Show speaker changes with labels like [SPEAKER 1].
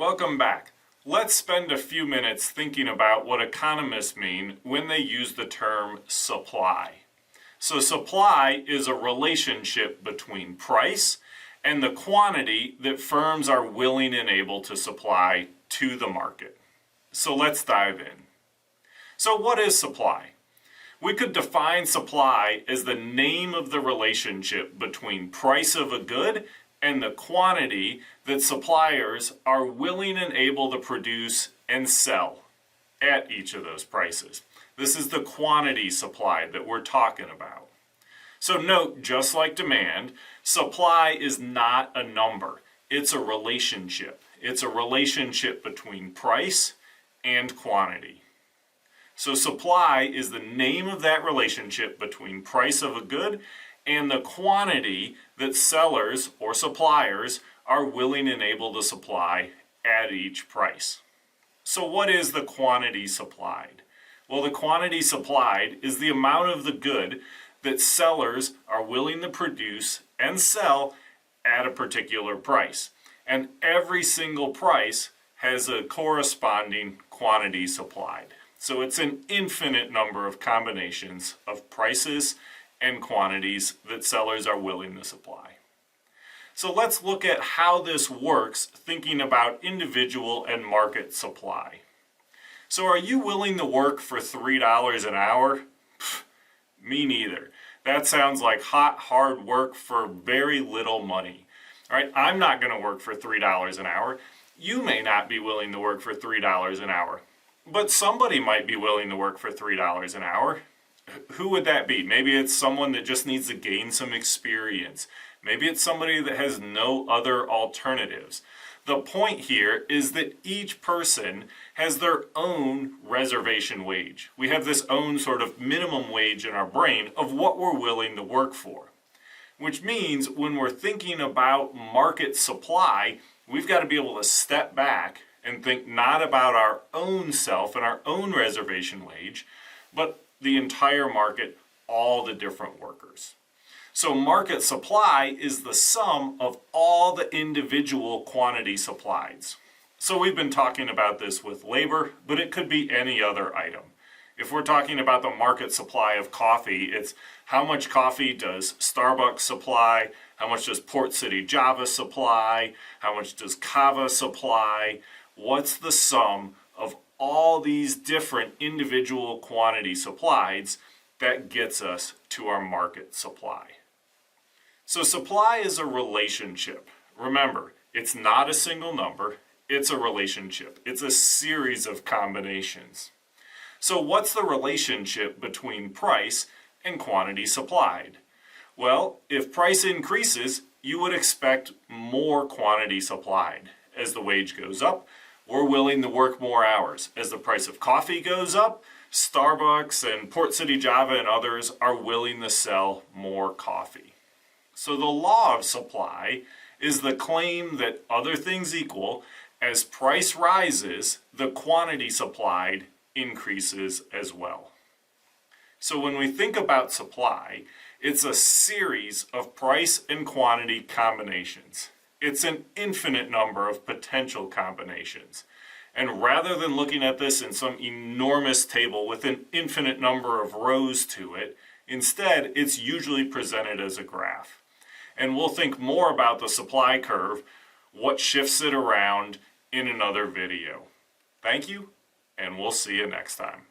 [SPEAKER 1] Welcome back. Let's spend a few minutes thinking about what economists mean when they use the term supply. So supply is a relationship between price and the quantity that firms are willing and able to supply to the market. So let's dive in. So what is supply? We could define supply as the name of the relationship between price of a good and the quantity that suppliers are willing and able to produce and sell at each of those prices. This is the quantity supplied that we're talking about. So note, just like demand, supply is not a number. It's a relationship. It's a relationship between price and quantity. So supply is the name of that relationship between price of a good and the quantity that sellers or suppliers are willing and able to supply at each price. So what is the quantity supplied? Well, the quantity supplied is the amount of the good that sellers are willing to produce and sell at a particular price. And every single price has a corresponding quantity supplied. So it's an infinite number of combinations of prices and quantities that sellers are willing to supply. So let's look at how this works, thinking about individual and market supply. So are you willing to work for $3 an hour? Me neither. That sounds like hot, hard work for very little money. All right, I'm not going to work for $3 an hour. You may not be willing to work for $3 an hour, but somebody might be willing to work for $3 an hour. Who would that be? Maybe it's someone that just needs to gain some experience. Maybe it's somebody that has no other alternatives. The point here is that each person has their own reservation wage. We have this own sort of minimum wage in our brain of what we're willing to work for. Which means when we're thinking about market supply, we've got to be able to step back and think not about our own self and our own reservation wage, but the entire market, all the different workers. So market supply is the sum of all the individual quantity supplied. So we've been talking about this with labor, but it could be any other item. If we're talking about the market supply of coffee, it's how much coffee does Starbucks supply, how much does Port City Java supply, how much does Kava supply, what's the sum of all these different individual quantity supplies that gets us to our market supply. So supply is a relationship. Remember, it's not a single number, it's a relationship. It's a series of combinations. So what's the relationship between price and quantity supplied? Well, if price increases, you would expect more quantity supplied. As the wage goes up, we're willing to work more hours. As the price of coffee goes up, Starbucks and Port City Java and others are willing to sell more coffee. So the law of supply is the claim that, other things equal, as price rises, the quantity supplied increases as well. So when we think about supply, it's a series of price and quantity combinations. It's an infinite number of potential combinations. And rather than looking at this in some enormous table with an infinite number of rows to it, instead it's usually presented as a graph. And we'll think more about the supply curve, what shifts it around, in another video. Thank you, and we'll see you next time.